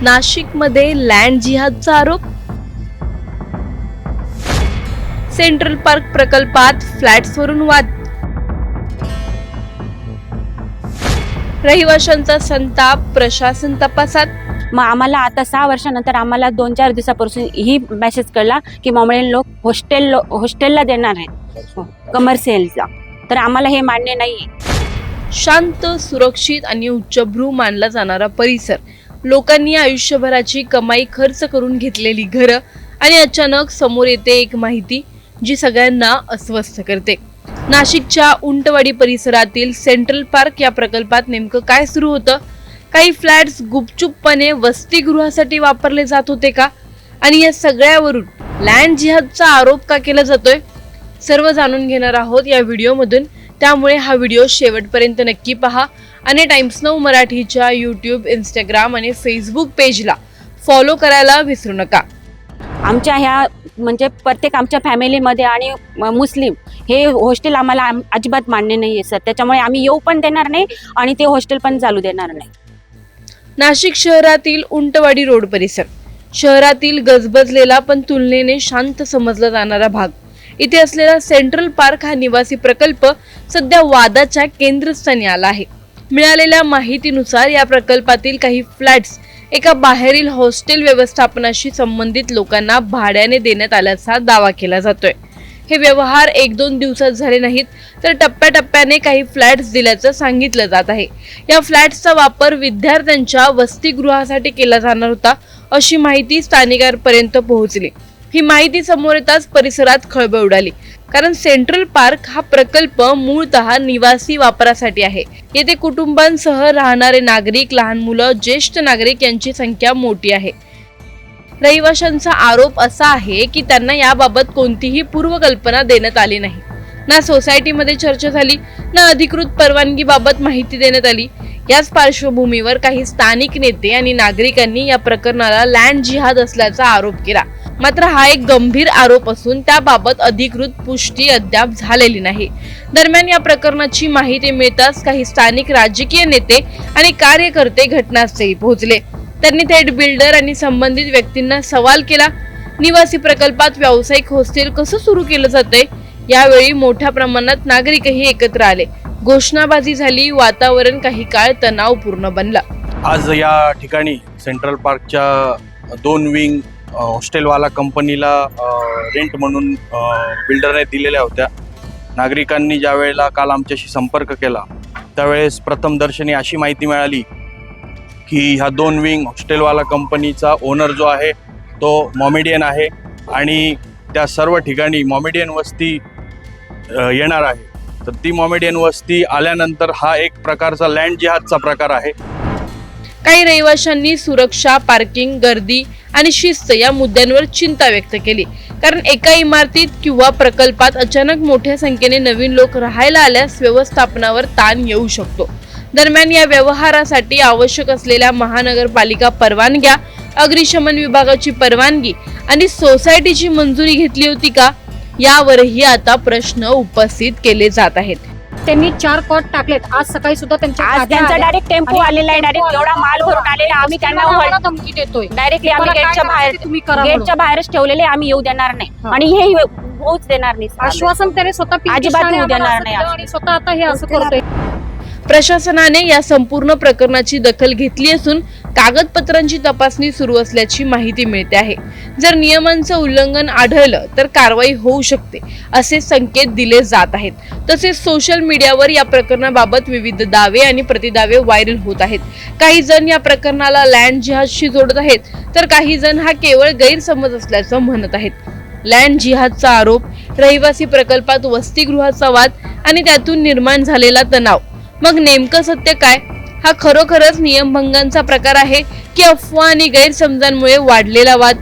नाशिकमध्ये लँड जिहादचा आरोप. Central park प्रकल्पात फ्लॅट्सवरून वाद. रहिवाशांचा संताप, प्रशासन तपासात. मग आम्हाला आता 6 वर्षानंतर आम्हाला 2-4 दिवसापासून ही मेसेज कळला की मोमेडियन लोक हॉस्टेलला देणार आहेत कमर्शियलला. तर आम्हाला हे मान्य नाहीये. शांत, सुरक्षित आणि उच्चभ्रू मानला जाणारा परिसर, लोकांनी आयुष्यभराची कमाई खर्च करून घेतलेली घरं आणि अचानक समोर येते एक माहिती जी सगळ्यांना अस्वस्थ करते. नाशिकच्या उंटवाडी परिसरातील सेंट्रल पार्क या प्रकल्पात नेमकं काय सुरू होतं? काही फ्लॅट्स गुपचूपपणे वसतिगृहासाठी वापरले जात होते का? आणि या सगळ्यावरून लँड जिहादचा आरोप का केला जातोय? सर्व जाणून घेणार आहोत या व्हिडिओमधून. त्यामुळे हा व्हिडिओ शेवटपर्यंत नक्की पहा आणि टाइम्स नाऊ मराठीच्या यूट्यूब, इंस्टाग्राम आणि फेसबुक पेजला फॉलो करायला विसरू नका. आमच्या ह्या म्हणजे प्रत्येक आमच्या फॅमिलीमध्ये आणि मुस्लिम हे हॉस्टेल आम्हाला अजिबात मान्य नाही आहे सर. त्याच्यामुळे आम्ही येऊ पण देणार नाही आणि ते हॉस्टेल पण चालू देणार नाही. नाशिक शहरातील उंटवाडी रोड परिसर, शहरातील गजबजलेला पण तुलनेने शांत समजला जाणारा भाग. इथे असलेला सेंट्रल पार्क हा निवासी प्रकल्प सध्या वादाच्या केंद्रस्थानी आला आहे. मिळालेल्या माहितीनुसार या प्रकल्पातील काही फ्लॅट्स एका बाहेरील हॉस्टेल व्यवस्थापनाशी संबंधित लोकांना भाड्याने देण्यात आल्याचा दावा केला जातोय. हे व्यवहार 1-2 दिवसात झाले नाहीत, तर टप्प्याटप्प्याने काही फ्लॅट्स दिल्याचं सांगितलं जात आहे. या फ्लॅट्सचा वापर विद्यार्थ्यांच्या वसतिगृहासाठी केला जाणार होता, अशी माहिती स्थानिकांपर्यंत पोहोचली. ही माहिती समोर येताच परिसरात खळबळ उडाली, कारण सेंट्रल पार्क हा प्रकल्प मूळतः निवासी वापरासाठी आहे. येथे कुटुंबांसह राहणारे नागरिक, लहान मुलं, ज्येष्ठ नागरिक यांची संख्या मोठी आहे. रहिवाशांचा आरोप असा आहे की त्यांना याबाबत कोणतीही पूर्वकल्पना देण्यात आली नाही. ना सोसायटीमध्ये चर्चा झाली, ना अधिकृत परवानगीबाबत माहिती देण्यात आली. याच पार्श्वभूमीवर काही स्थानिक नेते आणि नागरिकांनी या प्रकरणाला लँड जिहाद असल्याचा आरोप केला. मात्र हा एक गंभीर आरोप असून त्याबाबत अधिकृत पुष्टी अद्याप झालेली नाही. दरम्यान या प्रकरणाची माहिती मिळताच काही स्थानिक राजकीय नेते आणि कार्यकर्ते घटनास्थळी पोहोचले. त्यांनी थेट बिल्डर आणि संबंधित व्यक्तींना सवाल केला. निवासी प्रकल्पात व्यावसायिक हॉस्टेल कसं सुरू केलं जातंय? यावेळी मोठ्या प्रमाणात नागरिकही एकत्र आले. घोषणाबाजी झाली. वातावरण काही काळ तणावपूर्ण बनलं. आज या ठिकाणी सेंट्रल पार्कच्या 2 विंग हॉस्टेलवाला कंपनीला रेंट म्हणून बिल्डरने दिलेल्या होत्या. नागरिकांनी ज्या वेळेला काल आमच्याशी संपर्क केला त्यावेळेस प्रथमदर्शनी अशी माहिती मिळाली की ह्या 2 विंग हॉस्टेलवाला कंपनीचा ओनर जो आहे तो मोमेडियन आहे आणि त्या सर्व ठिकाणी मोमेडियन वस्ती येणार आहे. तर ती मोमेडियन वस्ती आल्यानंतर हा एक प्रकारचा लँड जिहादचा प्रकार आहे. काही रहिवाशांनी सुरक्षा, पार्किंग, गर्दी आणि शिस्त या मुद्द्यांवर चिंता व्यक्त केली. कारण एका इमारतीत किंवा प्रकल्पात अचानक मोठ्या संख्येने नवीन लोक राहायला आल्यास व्यवस्थापनावर ताण येऊ शकतो. दरम्यान या व्यवहारासाठी आवश्यक असलेल्या महानगरपालिका परवानग्या, अग्निशमन विभागाची परवानगी आणि सोसायटीची मंजुरी घेतली होती का, यावरही आता प्रश्न उपस्थित केले जात आहेत. त्यांनी 4 कॉट टाकलेत. आज सकाळी सुद्धा त्यांचा डायरेक्ट टेम्पो आलेला आहे. डायरेक्ट एवढा माल भरून आलेला. आम्ही त्यांना धमकी देतोय. डायरेक्टली आम्ही गेटच्या बाहेरच ठेवलेले. आम्ही येऊ देणार नाही आणि हे होऊच देणार नाही. आश्वासन त्याने स्वतः अजिबात येऊ देणार नाही आणि स्वतः आता हे असं करतोय. प्रशासनाने या संपूर्ण प्रकरणाची दखल घेतली असून कागदपत्रांची तपासणी सुरू असल्याची माहिती मिळते आहे. जर नियमांचं उल्लंघन आढळलं तर कारवाई होऊ शकते, असे संकेत दिले जात आहेत. तसेच सोशल मीडियावर या प्रकरणाबाबत विविध दावे आणि प्रतिदावे व्हायरल होत आहेत. काही जण या प्रकरणाला लँड जिहादशी जोडत आहेत, तर काही जण हा केवळ गैरसमज असल्याचं म्हणत आहेत. लँड जिहादचा आरोप, रहिवासी प्रकल्पात वसतिगृहाचा वाद आणि त्यातून निर्माण झालेला तणाव. मग नेमकं सत्य काय? हा खरोखरच नियमभंगांचा प्रकार आहे की अफवा आणि गैरसमजांमुळे वाढलेला वाद?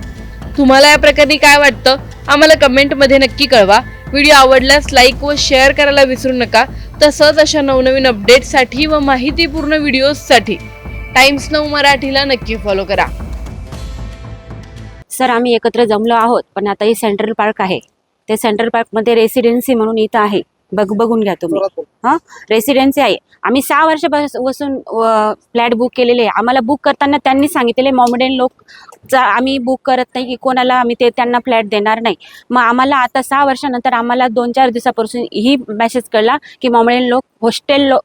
तुम्हाला या प्रकरणी काय वाटतं? आम्हाला कमेंटमध्ये नक्की कळवा. व्हिडिओ आवडल्यास लाईक व शेअर करायला विसरू नका. तसंच अशा नवनवीन अपडेट्ससाठी व माहितीपूर्ण व्हिडिओजसाठी टाइम्स नाऊ मराठीला नक्की फॉलो करा. सर आम्ही एकत्र जमलो आहोत, पण आता हे सेंट्रल पार्क आहे. ते सेंट्रल पार्कमध्ये रेसिडेन्सी म्हणून इथं आहे. बघून घ्या तुम्ही. हां, रेसिडेन्सी आहे. आम्ही 6 वर्षापासून फ्लॅट बुक केलेले आहे. आम्हाला बुक करताना त्यांनी सांगितलेले मॉमेडियन लोक आम्ही बुक करत नाही की कोणाला आम्ही त्यांना फ्लॅट देणार नाही. मग आम्हाला आता 6 वर्षानंतर आम्हाला 2-4 दिवसापासून ही मेसेज कळला की मॉमेडियन लोक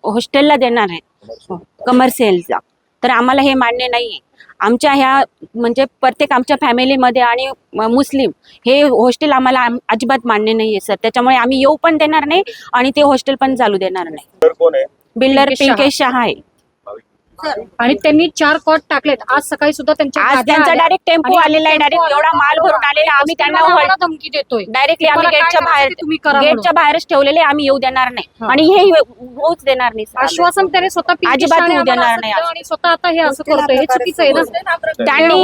हॉस्टेलला देणार आहेत कमर्शियलला. तर आम्हाला हे मान्य नाही आहे. आमच्या ह्या म्हणजे प्रत्येक आमच्या फॅमिलीमध्ये आणि मुस्लिम हे हॉस्टेल आम्हाला अजिबात मान्य नाही आहे सर. त्याच्यामुळे आम्ही येऊ पण देणार नाही आणि ते हॉस्टेल पण चालू देणार नाही. बिल्डर पिंकेश शहा आहे. आणि त्यांनी 4 कॉट टाकलेत. आज सकाळी सुद्धा आज त्यांचा डायरेक्ट टेम्पो आलेला आहे. डायरेक्ट एवढा माल भरून आलेला. आम्ही त्यांना धमकी देतोय. डायरेक्टली आम्ही गेटच्या बाहेरच ठेवलेले. आम्ही येऊ देणार नाही आणि हे होऊच देणार नाही. आश्वासन त्याने स्वतः अजिबात येऊ देणार नाही. आणि स्वतः आता हे असं करतोय, हे चुकीचं आहे ना. त्यांनी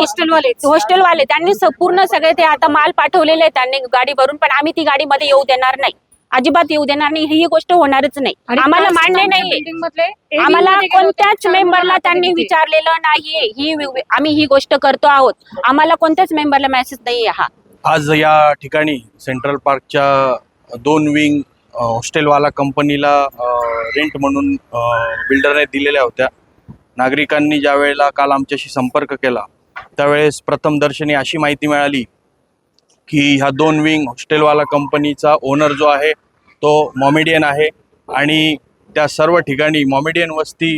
हॉस्टेलवाले त्यांनी पूर्ण सगळे ते आता माल पाठवलेले त्यांनी गाडी भरून, पण आम्ही ती गाडीमध्ये येऊ देणार नाही. अजिबात येऊ देणार नाही. ही गोष्ट होणारच नाही. आम्हाला मान्य नाहीये. आम्हाला कोणत्याच मेंबरला त्यांनी विचारलेलं नाहीये. आम्ही ही गोष्ट करतो आहोत. आम्हाला कोणत्याच मेंबरला मेसेज नाहीये. हा आज या ठिकाणी सेंट्रल पार्कच्या 2 विंग हॉस्टेलवाला कंपनीला रेंट म्हणून बिल्डरने दिलेल्या होत्या. नागरिकांनी ज्या वेळेला काल आमच्याशी संपर्क केला त्यावेळेस प्रथमदर्शनी अशी माहिती मिळाली की ह्या 2 विंग हॉस्टेलवाला कंपनीचा ओनर जो आहे तो मॉमेडियन आहे आणि त्या सर्व ठिकाणी मॉमेडियन वस्ती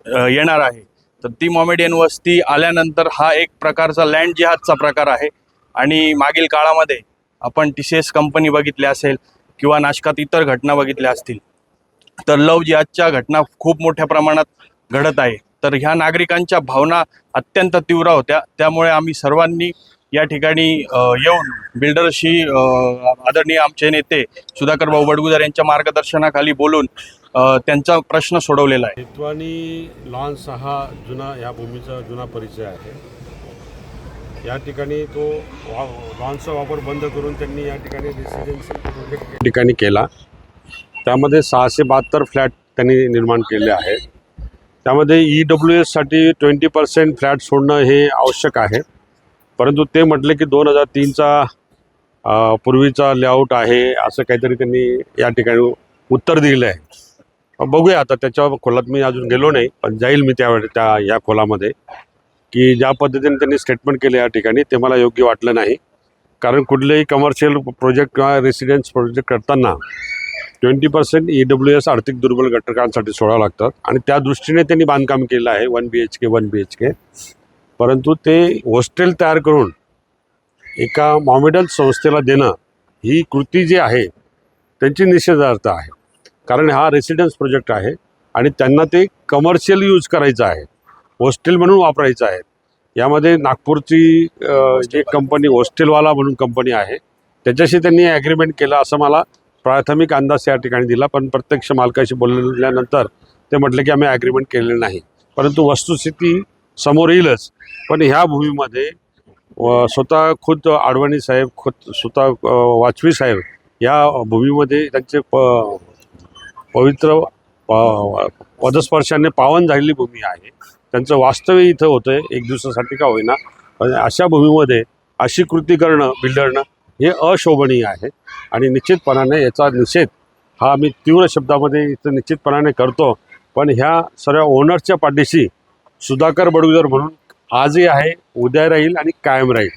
येणार आहे. तर ती मॉमेडियन वस्ती आल्यानंतर हा एक प्रकारचा लँड जिहादचा प्रकार आहे. आणि मागील काळामध्ये आपण TCS कंपनी बघितली असेल किंवा नाशकात इतर घटना बघितल्या असतील तर लव जिहादच्या घटना खूप मोठ्या प्रमाणात घडत आहे. तर ह्या नागरिकांच्या भावना अत्यंत तीव्र होत्या. त्यामुळे आम्ही सर्वांनी या ठिकाणी येऊन बिल्डरशी आदरणीय आमचे नेते सुधाकर भाऊ बडगुजर यांच्या मार्गदर्शनाखाली बोलून त्यांचा प्रश्न सोडवलेला आहे. हितवानी लॉन्स हा जुना या भूमीचा जुना परिचय आहे. या ठिकाणी तो लॉन्सचा वापर बंद करून त्यांनी या ठिकाणी रेसिडेन्शियल प्रोजेक्ट या ठिकाणी केला. त्यामध्ये 672 फ्लॅट त्यांनी निर्माण केले आहे. त्यामध्ये EWS साठी 20% फ्लॅट सोडणं हे आवश्यक आहे. परंतु ते म्हटले की 2003चा पूर्वीचा लेआउट आहे असं काहीतरी त्यांनी या ठिकाणी उत्तर दिलं आहे. बघूया आता त्याच्या खोलात मी अजून गेलो नाही, पण जाईल मी या खोलामध्ये की ज्या पद्धतीने त्यांनी स्टेटमेंट केलं या ठिकाणी ते मला योग्य वाटलं नाही. कारण कुठलेही कमर्शियल प्रोजेक्ट किंवा रेसिडेन्स प्रोजेक्ट करताना 20% EWS आर्थिक दुर्बल घटकांसाठी सोडावं लागतात आणि त्या दृष्टीने त्यांनी बांधकाम केलं आहे 1 BHK. परंतु ते हॉस्टेल तयार करून एका मॉमेडियन संस्थेला देणं ही कृती जी आहे त्यांची निषेधार्थ आहे. कारण हा रेसिडेन्स प्रोजेक्ट आहे आणि त्यांना ते कमर्शियल यूज करायचं आहे, हॉस्टेल म्हणून वापरायचं आहे. यामध्ये नागपूरची जी कंपनी हॉस्टेलवाला म्हणून कंपनी आहे त्याच्याशी त्यांनी ॲग्रीमेंट केलं असं मला प्राथमिक अंदाज या ठिकाणी दिला. पण प्रत्यक्ष मालकाशी बोलल्यानंतर ते म्हटले की आम्ही ॲग्रीमेंट केलेलं नाही. परंतु वस्तुस्थिती समोर येईलच. पण ह्या भूमीमध्ये स्वतः खुद आडवाणी साहेब, स्वतः वाजपेयी साहेब या भूमीमध्ये त्यांचे पवित्र पदस्पर्शाने पावन झालेली भूमी आहे. त्यांचं वास्तव्य इथं होतं आहे, एक दिवसासाठी का होईना. पण अशा भूमीमध्ये अशी कृती करणं बिल्डरनं हे अशोभनीय आहे आणि निश्चितपणाने याचा निषेध हा आम्ही तीव्र शब्दामध्ये इथं निश्चितपणाने करतो. पण ह्या सर्व ओनर्सच्या पाठीशी सुधाकर बडगुजर म्हणून आजही आहे, उद्या राहील आणि कायम राहील.